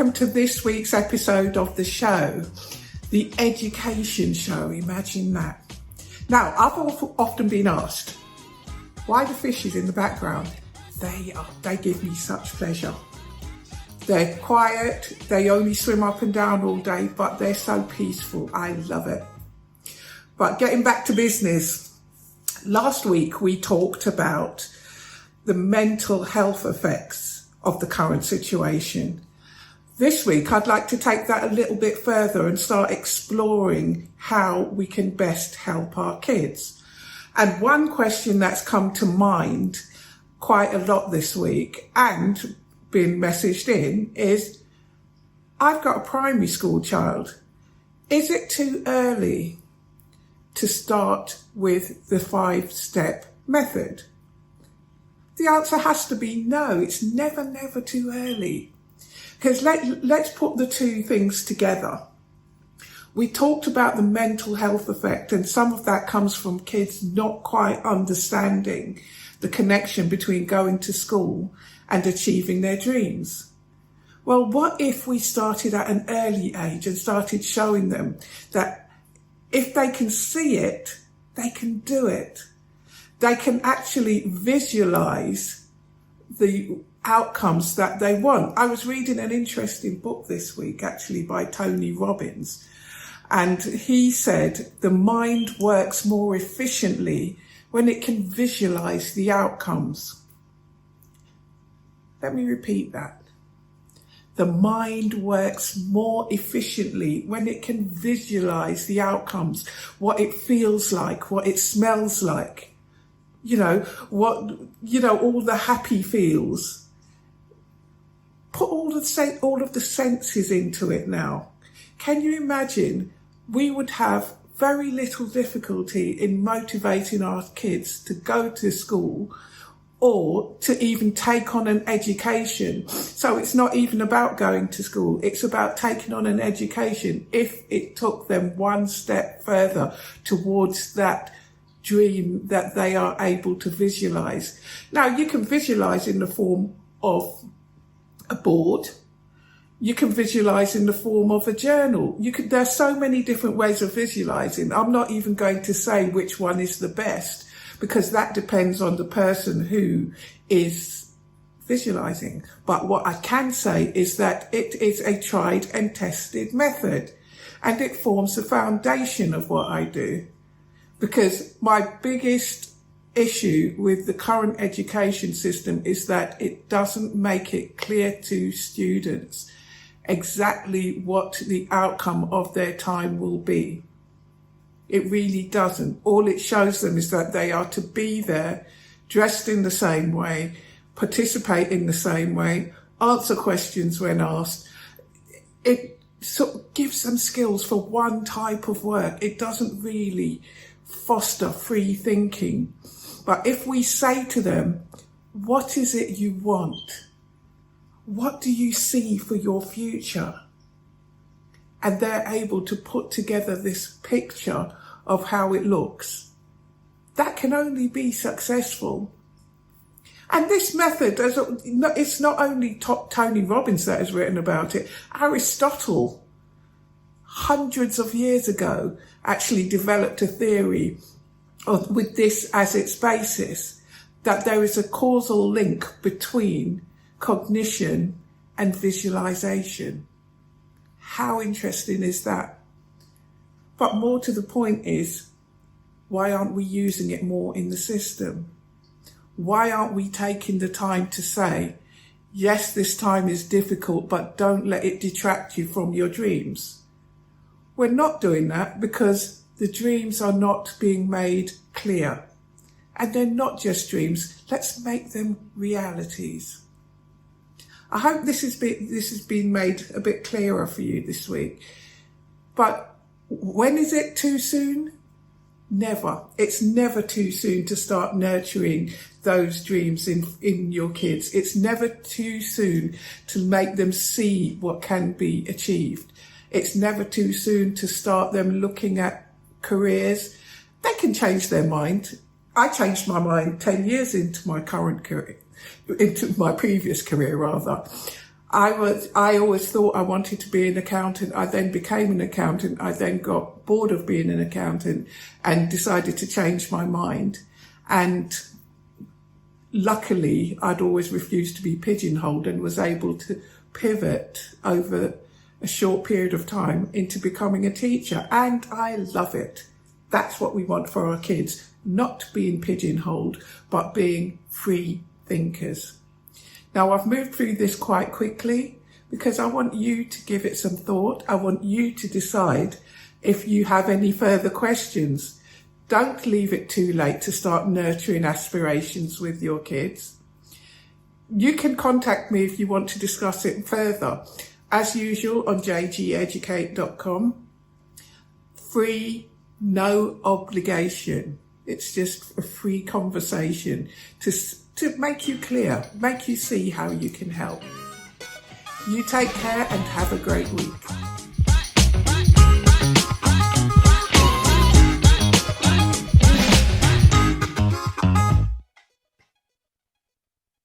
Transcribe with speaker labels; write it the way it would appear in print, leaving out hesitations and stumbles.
Speaker 1: welcome to this week's episode of the show, the Education Show. Imagine that. Now, I've often been asked, why the fishes in the background? They give me such pleasure. They're quiet, they only swim up and down all day, but they're so peaceful. I love it. But getting back to business, last week we talked about the mental health effects of the current situation. This week, I'd like to take that a little bit further and start exploring how we can best help our kids. And one question that's come to mind quite a lot this week and been messaged in is, I've got a primary school child. Is it too early to start with the 5-step method? The answer has to be no. It's never too early. Because let's put the two things together. We talked about the mental health effect, and some of that comes from kids not quite understanding the connection between going to school and achieving their dreams. Well, what if we started at an early age and started showing them that if they can see it, they can do it. They can actually visualize the outcomes that they want. I was reading an interesting book this week, actually, by Tony Robbins, and he said the mind works more efficiently when it can visualize the outcomes. Let me repeat that. The mind works more efficiently when it can visualize the outcomes, what it feels like, what it smells like, all the happy feels. Put all of the senses into it now. Can you imagine? We would have very little difficulty in motivating our kids to go to school or to even take on an education. So it's not even about going to school. It's about taking on an education if it took them one step further towards that dream that they are able to visualize. Now, you can visualize in the form of a board. You can visualize in the form of a journal. There's so many different ways of visualizing. I'm not even going to say which one is the best, because that depends on the person who is visualizing. But what I can say is that it is a tried and tested method, and it forms the foundation of what I do. Because my biggest issue with the current education system is that it doesn't make it clear to students exactly what the outcome of their time will be. It really doesn't. All it shows them is that they are to be there, dressed in the same way, participate in the same way, answer questions when asked. It sort of gives them skills for one type of work. It doesn't really foster free thinking. But if we say to them, what is it you want? What do you see for your future? And they're able to put together this picture of how it looks. That can only be successful. And this method, it's not only Tony Robbins that has written about it. Aristotle, hundreds of years ago, actually developed a theory with this as its basis, that there is a causal link between cognition and visualization. How interesting is that? But more to the point is, why aren't we using it more in the system? Why aren't we taking the time to say, yes, this time is difficult, but don't let it detract you from your dreams? We're not doing that because the dreams are not being made clear. And they're not just dreams. Let's make them realities. I hope this has been made a bit clearer for you this week. But when is it too soon? Never. It's never too soon to start nurturing those dreams in your kids. It's never too soon to make them see what can be achieved. It's never too soon to start them looking at careers. They can change their mind. I changed my mind 10 years into my current career, into my previous career rather. I always thought I wanted to be an accountant. I then became an accountant. I then got bored of being an accountant and decided to change my mind. And luckily, I'd always refused to be pigeonholed and was able to pivot over a short period of time into becoming a teacher. And I love it. That's what we want for our kids, not being pigeonholed, but being free thinkers. Now, I've moved through this quite quickly because I want you to give it some thought. I want you to decide if you have any further questions. Don't leave it too late to start nurturing aspirations with your kids. You can contact me if you want to discuss it further. As usual, on jgeducate.com. Free, no obligation. It's just a free conversation to make you clear, make you see how you can help. You take care and have a great week.